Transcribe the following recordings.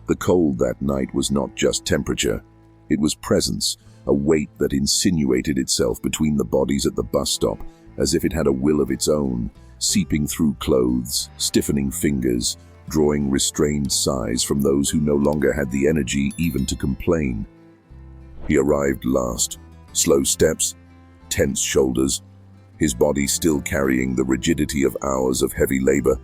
The cold that night was not just temperature. It was presence, a weight that insinuated itself between the bodies at the bus stop, as if it had a will of its own, seeping through clothes, stiffening fingers, drawing restrained sighs from those who no longer had the energy even to complain. He arrived last. Slow steps, tense shoulders, his body still carrying the rigidity of hours of heavy labor,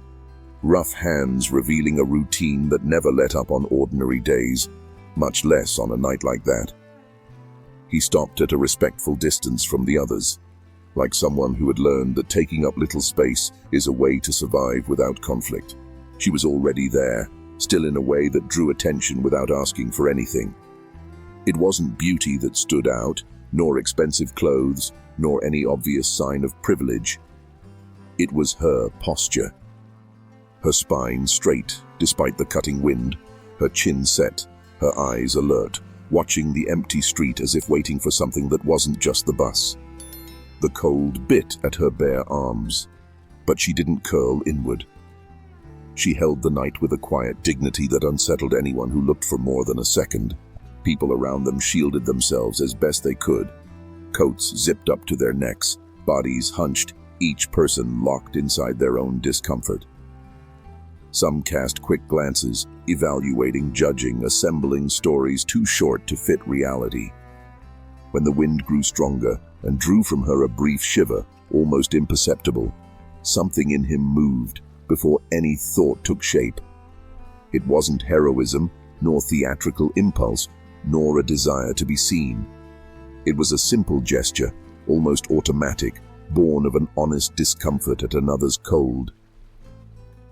rough hands revealing a routine that never let up on ordinary days, much less on a night like that. He stopped at a respectful distance from the others, like someone who had learned that taking up little space is a way to survive without conflict. She was already there, still in a way that drew attention without asking for anything. It wasn't beauty that stood out, nor expensive clothes, nor any obvious sign of privilege. It was her posture. Her spine straight, despite the cutting wind, her chin set, her eyes alert, watching the empty street as if waiting for something that wasn't just the bus. The cold bit at her bare arms, but she didn't curl inward. She held the night with a quiet dignity that unsettled anyone who looked for more than a second. People around them shielded themselves as best they could. Coats zipped up to their necks, bodies hunched, each person locked inside their own discomfort. Some cast quick glances, evaluating, judging, assembling stories too short to fit reality. When the wind grew stronger and drew from her a brief shiver, almost imperceptible, something in him moved before any thought took shape. It wasn't heroism, nor theatrical impulse, nor a desire to be seen. It was a simple gesture, almost automatic, born of an honest discomfort at another's cold.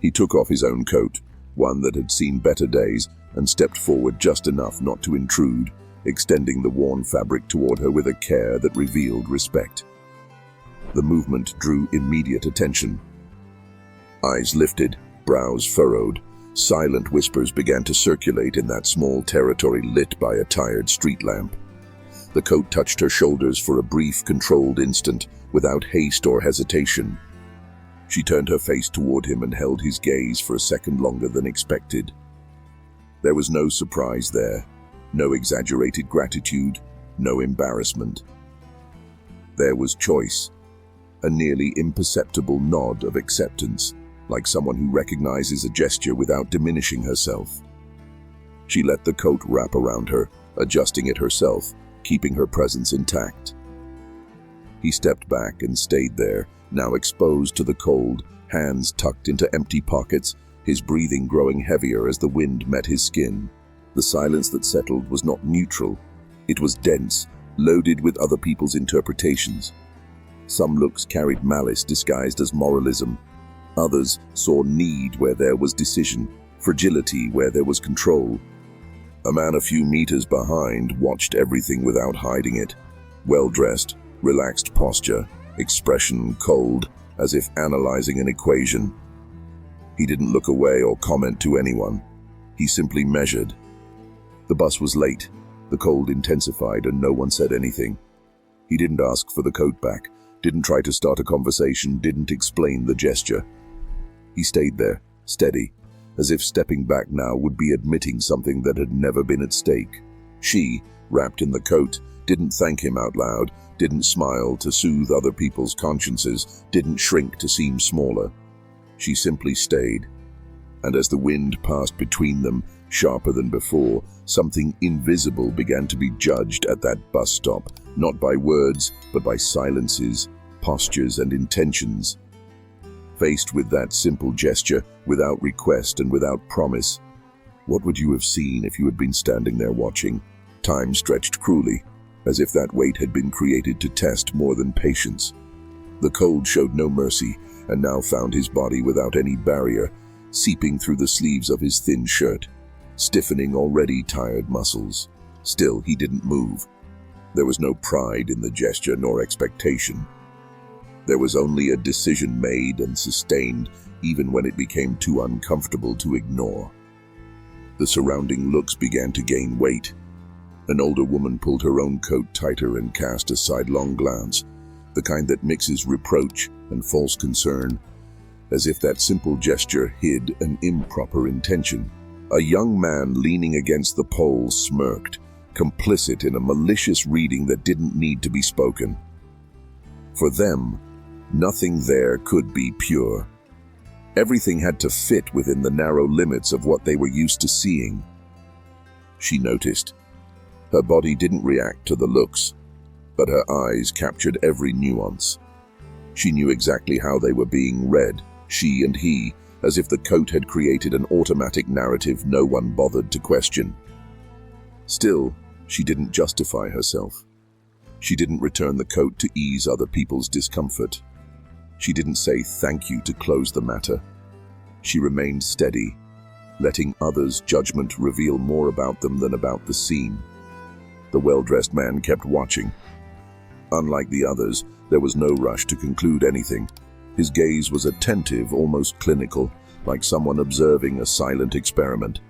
He took off his own coat, one that had seen better days, and stepped forward just enough not to intrude, extending the worn fabric toward her with a care that revealed respect. The movement drew immediate attention. Eyes lifted, brows furrowed, silent whispers began to circulate in that small territory lit by a tired street lamp. The coat touched her shoulders for a brief, controlled instant, without haste or hesitation. She turned her face toward him and held his gaze for a second longer than expected. There was no surprise there, no exaggerated gratitude, no embarrassment. There was choice, a nearly imperceptible nod of acceptance, like someone who recognizes a gesture without diminishing herself. She let the coat wrap around her, adjusting it herself, keeping her presence intact. He stepped back and stayed there, now exposed to the cold, hands tucked into empty pockets, his breathing growing heavier as the wind met his skin. The silence that settled was not neutral. It was dense, loaded with other people's interpretations. Some looks carried malice disguised as moralism. Others saw need where there was decision, fragility where there was control. A man a few meters behind watched everything without hiding it. Well-dressed, relaxed posture, expression cold, as if analyzing an equation. He didn't look away or comment to anyone. He simply measured. The bus was late. The cold intensified and no one said anything. He didn't ask for the coat back, didn't try to start a conversation, didn't explain the gesture. He stayed there, steady, as if stepping back now would be admitting something that had never been at stake. She, wrapped in the coat, didn't thank him out loud, didn't smile to soothe other people's consciences, didn't shrink to seem smaller. She simply stayed. And as the wind passed between them, sharper than before, something invisible began to be judged at that bus stop, not by words, but by silences, postures, and intentions. Faced with that simple gesture, without request and without promise, what would you have seen if you had been standing there watching? Time stretched cruelly, as if that wait had been created to test more than patience. The cold showed no mercy, and now found his body without any barrier, seeping through the sleeves of his thin shirt, stiffening already tired muscles. Still, he didn't move. There was no pride in the gesture nor expectation. There was only a decision made and sustained, even when it became too uncomfortable to ignore. The surrounding looks began to gain weight. An older woman pulled her own coat tighter and cast a sidelong glance, the kind that mixes reproach and false concern, as if that simple gesture hid an improper intention. A young man leaning against the pole smirked, complicit in a malicious reading that didn't need to be spoken. For them, nothing there could be pure. Everything had to fit within the narrow limits of what they were used to seeing. She noticed. Her body didn't react to the looks, but her eyes captured every nuance. She knew exactly how they were being read, she and he, as if the coat had created an automatic narrative no one bothered to question. Still, she didn't justify herself. She didn't return the coat to ease other people's discomfort. She didn't say thank you to close the matter. She remained steady, letting others' judgment reveal more about them than about the scene. The well-dressed man kept watching. Unlike the others, there was no rush to conclude anything. His gaze was attentive, almost clinical, like someone observing a silent experiment.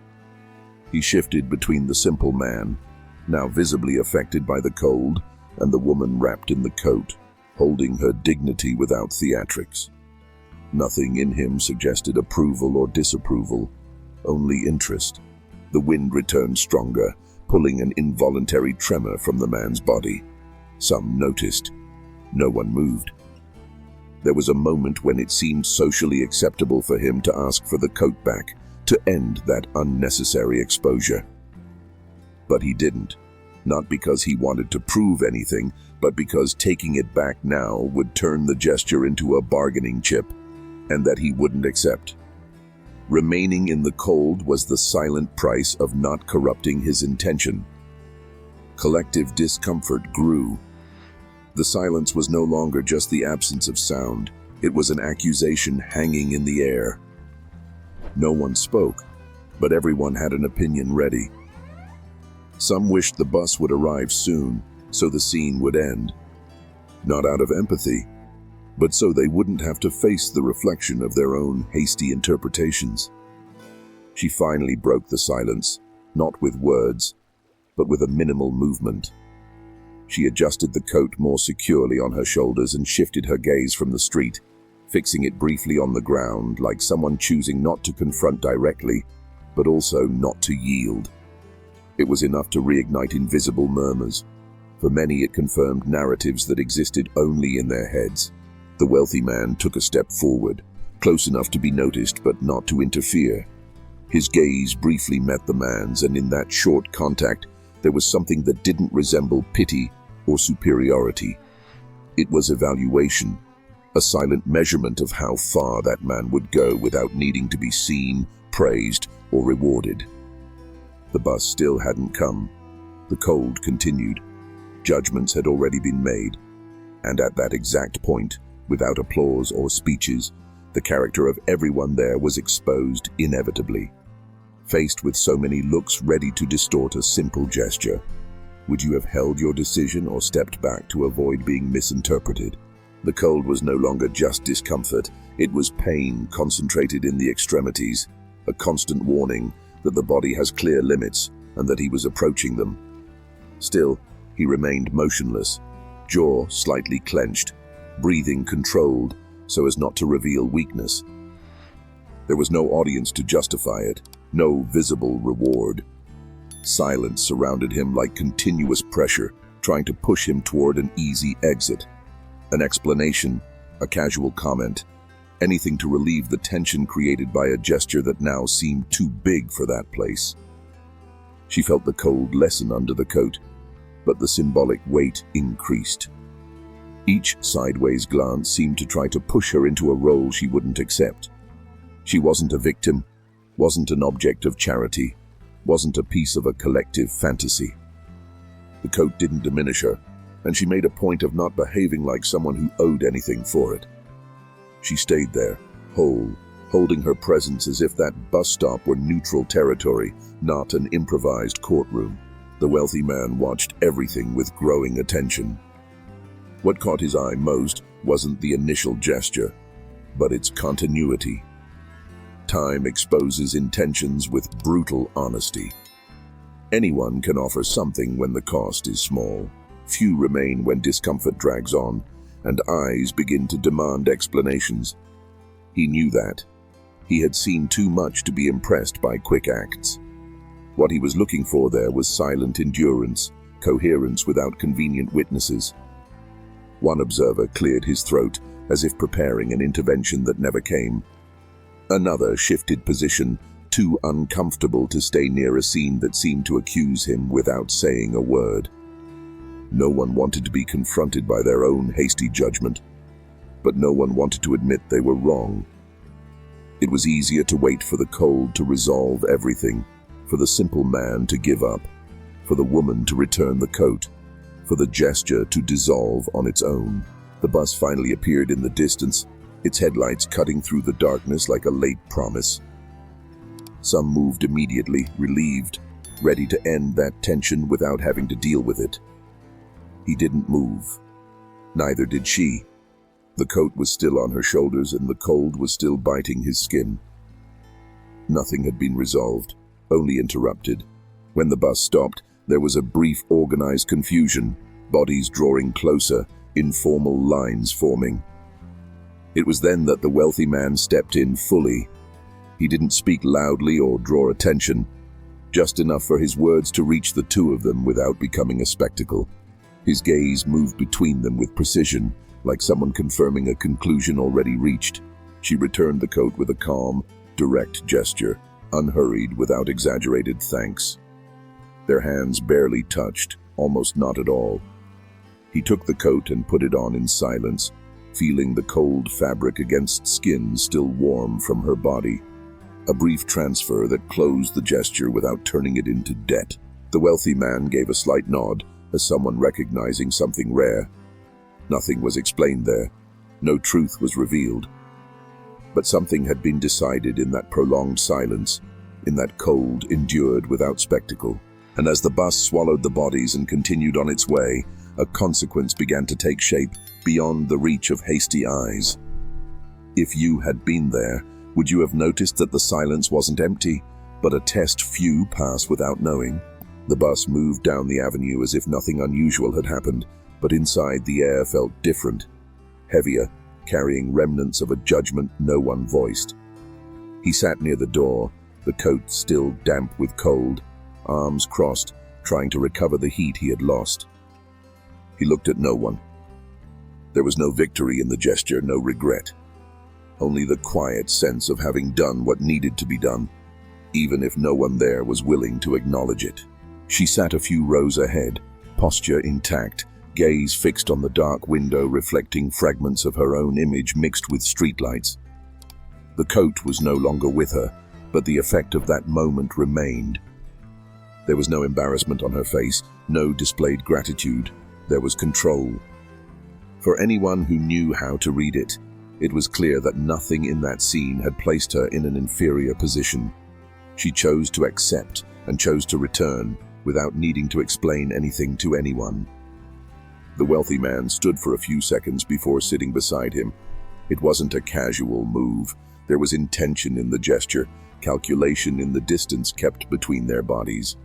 He shifted between the simple man, now visibly affected by the cold, and the woman wrapped in the coat, holding her dignity without theatrics. Nothing in him suggested approval or disapproval, only interest. The wind returned stronger, pulling an involuntary tremor from the man's body. Some noticed. No one moved. There was a moment when it seemed socially acceptable for him to ask for the coat back, to end that unnecessary exposure. But he didn't, not because he wanted to prove anything, but because taking it back now would turn the gesture into a bargaining chip, and that he wouldn't accept. Remaining in the cold was the silent price of not corrupting his intention. Collective discomfort grew. The silence was no longer just the absence of sound. It was an accusation hanging in the air. No one spoke, but everyone had an opinion ready. Some wished the bus would arrive soon, so the scene would end. Not out of empathy, but so they wouldn't have to face the reflection of their own hasty interpretations. She finally broke the silence, not with words, but with a minimal movement. She adjusted the coat more securely on her shoulders and shifted her gaze from the street, fixing it briefly on the ground, like someone choosing not to confront directly, but also not to yield. It was enough to reignite invisible murmurs. For many, it confirmed narratives that existed only in their heads. The wealthy man took a step forward, close enough to be noticed but not to interfere. His gaze briefly met the man's, and in that short contact, there was something that didn't resemble pity or superiority. It was evaluation, a silent measurement of how far that man would go without needing to be seen, praised, or rewarded. The bus still hadn't come. The cold continued. Judgments had already been made, and at that exact point, without applause or speeches, the character of everyone there was exposed inevitably. Faced with so many looks ready to distort a simple gesture, would you have held your decision or stepped back to avoid being misinterpreted? The cold was no longer just discomfort, it was pain concentrated in the extremities, a constant warning that the body has clear limits and that he was approaching them. Still, he remained motionless, jaw slightly clenched, breathing controlled so as not to reveal weakness. There was no audience to justify it, no visible reward. Silence surrounded him like continuous pressure, trying to push him toward an easy exit. An explanation, a casual comment, anything to relieve the tension created by a gesture that now seemed too big for that place. She felt the cold lessen under the coat, but the symbolic weight increased. Each sideways glance seemed to try to push her into a role she wouldn't accept. She wasn't a victim, wasn't an object of charity, wasn't a piece of a collective fantasy. The coat didn't diminish her, and she made a point of not behaving like someone who owed anything for it. She stayed there, whole, holding her presence as if that bus stop were neutral territory, not an improvised courtroom. The wealthy man watched everything with growing attention. What caught his eye most wasn't the initial gesture, but its continuity. Time exposes intentions with brutal honesty. Anyone can offer something when the cost is small. Few remain when discomfort drags on, and eyes begin to demand explanations. He knew that, He had seen too much to be impressed by quick acts. What he was looking for there was silent endurance, coherence without convenient witnesses. One observer cleared his throat, as if preparing an intervention that never came. Another shifted position, too uncomfortable to stay near a scene that seemed to accuse him without saying a word. No one wanted to be confronted by their own hasty judgment, but no one wanted to admit they were wrong. It was easier to wait for the cold to resolve everything, for the simple man to give up, for the woman to return the coat, for the gesture to dissolve on its own. The bus finally appeared in the distance, its headlights cutting through the darkness like a late promise. Some moved immediately, relieved, ready to end that tension without having to deal with it. He didn't move. Neither did she. The coat was still on her shoulders and the cold was still biting his skin. Nothing had been resolved, only interrupted. When the bus stopped, there was a brief organized confusion, bodies drawing closer, informal lines forming. It was then that the wealthy man stepped in fully. He didn't speak loudly or draw attention, just enough for his words to reach the two of them without becoming a spectacle. His gaze moved between them with precision, like someone confirming a conclusion already reached. She returned the coat with a calm, direct gesture, unhurried, without exaggerated thanks. Their hands barely touched, almost not at all. He took the coat and put it on in silence, feeling the cold fabric against skin still warm from her body. A brief transfer that closed the gesture without turning it into debt. The wealthy man gave a slight nod, as someone recognizing something rare. Nothing was explained there. No truth was revealed. But something had been decided in that prolonged silence, in that cold endured without spectacle. And as the bus swallowed the bodies and continued on its way, a consequence began to take shape beyond the reach of hasty eyes. If you had been there, would you have noticed that the silence wasn't empty, but a test few pass without knowing? The bus moved down the avenue as if nothing unusual had happened, but inside the air felt different, heavier, carrying remnants of a judgment no one voiced. He sat near the door, the coat still damp with cold, arms crossed, trying to recover the heat he had lost. He looked at no one. There was no victory in the gesture, no regret. Only the quiet sense of having done what needed to be done, even if no one there was willing to acknowledge it. She sat a few rows ahead, posture intact, gaze fixed on the dark window reflecting fragments of her own image mixed with streetlights. The coat was no longer with her, but the effect of that moment remained. There was no embarrassment on her face, no displayed gratitude. There was control. For anyone who knew how to read it, it was clear that nothing in that scene had placed her in an inferior position. She chose to accept and chose to return without needing to explain anything to anyone. The wealthy man stood for a few seconds before sitting beside him. It wasn't a casual move. There was intention in the gesture, calculation in the distance kept between their bodies.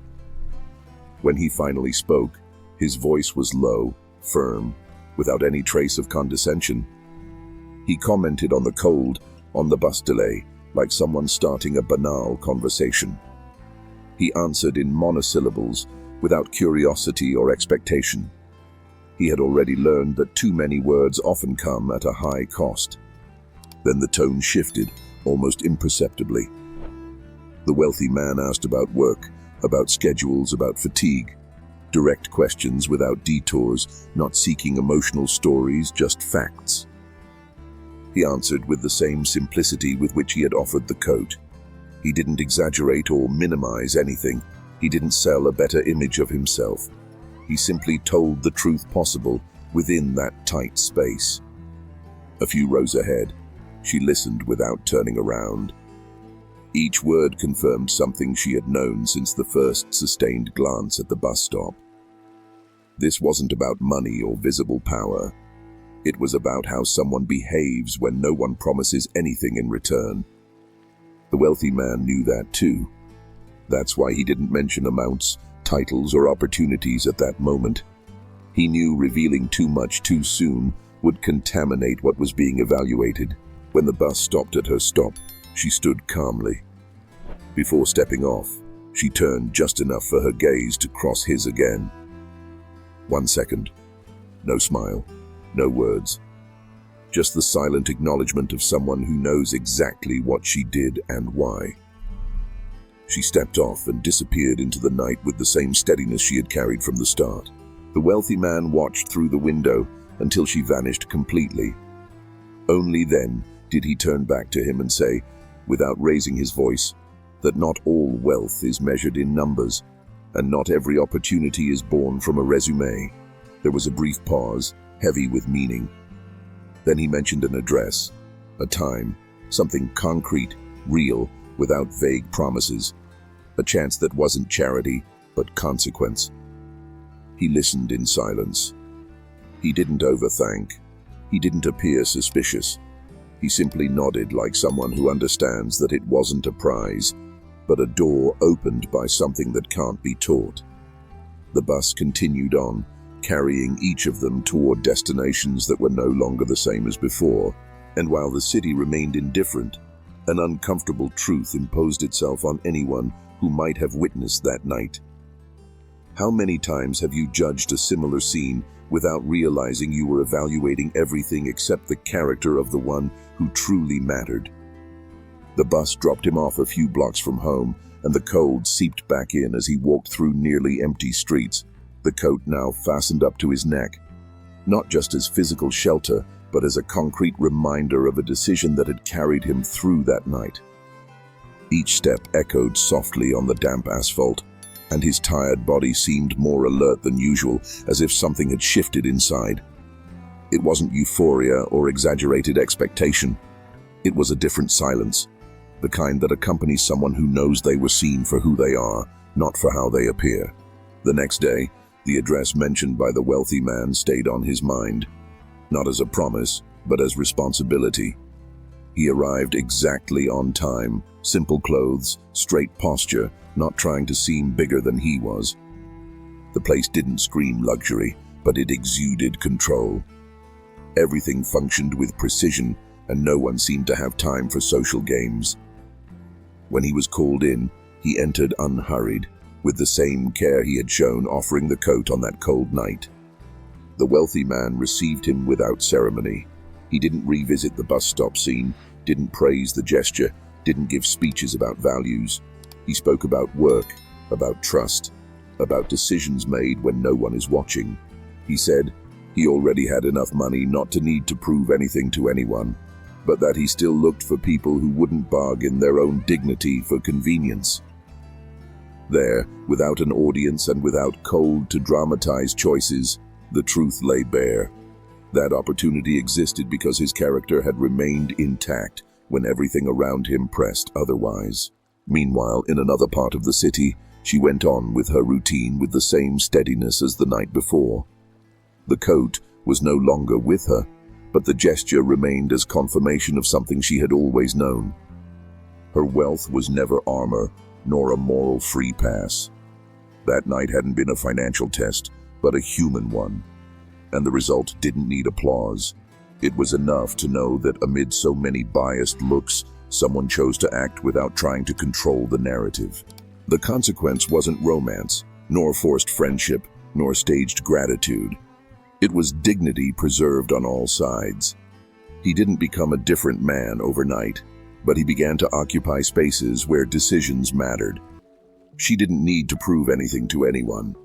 When he finally spoke, his voice was low, firm, without any trace of condescension. He commented on the cold, on the bus delay, like someone starting a banal conversation. He answered in monosyllables, without curiosity or expectation. He had already learned that too many words often come at a high cost. Then the tone shifted, almost imperceptibly. The wealthy man asked about work, about schedules, about fatigue. Direct questions without detours, not seeking emotional stories, just facts. He answered with the same simplicity with which he had offered the coat. He didn't exaggerate or minimize anything. He didn't sell a better image of himself. He simply told the truth possible within that tight space. A few rows ahead, she listened without turning around. Each word confirmed something she had known since the first sustained glance at the bus stop. This wasn't about money or visible power. It was about how someone behaves when no one promises anything in return. The wealthy man knew that too. That's why he didn't mention amounts, titles, or opportunities at that moment. He knew revealing too much too soon would contaminate what was being evaluated. When the bus stopped at her stop, She stood calmly. Before stepping off, she turned just enough for her gaze to cross his again. 1 second. No smile, no words. Just the silent acknowledgement of someone who knows exactly what she did and why. She stepped off and disappeared into the night with the same steadiness she had carried from the start. The wealthy man watched through the window until she vanished completely. Only then did he turn back to him and say, without raising his voice, that not all wealth is measured in numbers, and not every opportunity is born from a resume. There was a brief pause, heavy with meaning. Then he mentioned an address, a time, something concrete, real, without vague promises, a chance that wasn't charity, but consequence. He listened in silence. He didn't overthink. He didn't appear suspicious. He simply nodded like someone who understands that it wasn't a prize, but a door opened by something that can't be taught. The bus continued on, carrying each of them toward destinations that were no longer the same as before, and while the city remained indifferent, an uncomfortable truth imposed itself on anyone who might have witnessed that night. How many times have you judged a similar scene without realizing you were evaluating everything except the character of the one who truly mattered? The bus dropped him off a few blocks from home, and the cold seeped back in as he walked through nearly empty streets, the coat now fastened up to his neck, not just as physical shelter, but as a concrete reminder of a decision that had carried him through that night. Each step echoed softly on the damp asphalt, and his tired body seemed more alert than usual, as if something had shifted inside. It wasn't euphoria or exaggerated expectation. It was a different silence, the kind that accompanies someone who knows they were seen for who they are, not for how they appear. The next day, the address mentioned by the wealthy man stayed on his mind, not as a promise, but as responsibility. He arrived exactly on time, simple clothes, straight posture, not trying to seem bigger than he was. The place didn't scream luxury, but it exuded control. Everything functioned with precision, and no one seemed to have time for social games. When he was called in, he entered unhurried, with the same care he had shown offering the coat on that cold night. The wealthy man received him without ceremony. He didn't revisit the bus stop scene, didn't praise the gesture, didn't give speeches about values. He spoke about work, about trust, about decisions made when no one is watching. He said he already had enough money not to need to prove anything to anyone, but that he still looked for people who wouldn't bargain their own dignity for convenience. There, without an audience and without cold to dramatize choices, the truth lay bare. That opportunity existed because his character had remained intact when everything around him pressed otherwise. Meanwhile, in another part of the city, she went on with her routine with the same steadiness as the night before. The coat was no longer with her, but the gesture remained as confirmation of something she had always known. Her wealth was never armor, nor a moral free pass. That night hadn't been a financial test, but a human one, and the result didn't need applause. It was enough to know that amid so many biased looks, someone chose to act without trying to control the narrative. The consequence wasn't romance, nor forced friendship, nor staged gratitude. It was dignity preserved on all sides. He didn't become a different man overnight, but he began to occupy spaces where decisions mattered. She didn't need to prove anything to anyone.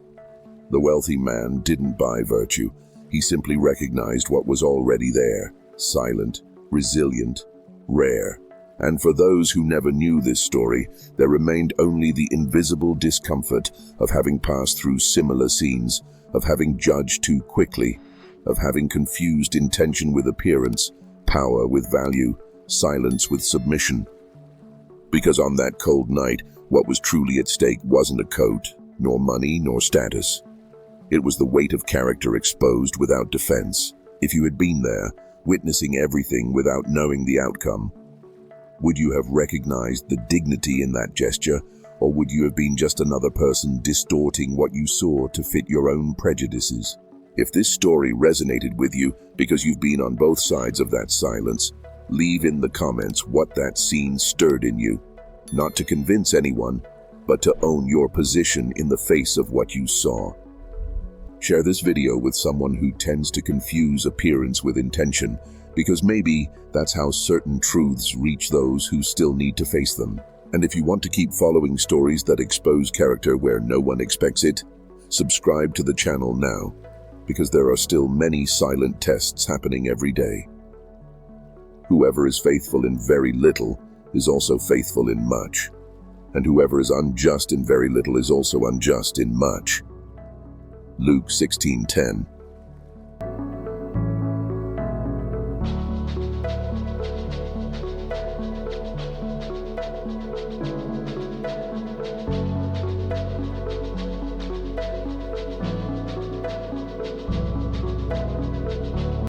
The wealthy man didn't buy virtue. He simply recognized what was already there, silent, resilient, rare. And for those who never knew this story, there remained only the invisible discomfort of having passed through similar scenes, of having judged too quickly, of having confused intention with appearance, power with value, silence with submission. Because on that cold night, what was truly at stake wasn't a coat, nor money, nor status. It was the weight of character exposed without defense. If you had been there, witnessing everything without knowing the outcome, would you have recognized the dignity in that gesture, or would you have been just another person distorting what you saw to fit your own prejudices? If this story resonated with you because you've been on both sides of that silence, Leave in the comments what that scene stirred in you, not to convince anyone, but to own your position in the face of what you saw. Share this video with someone who tends to confuse appearance with intention, because maybe that's how certain truths reach those who still need to face them. And if you want to keep following stories that expose character where no one expects it, subscribe to the channel now, because there are still many silent tests happening every day. Whoever is faithful in very little is also faithful in much, and whoever is unjust in very little is also unjust in much. Luke 16:10.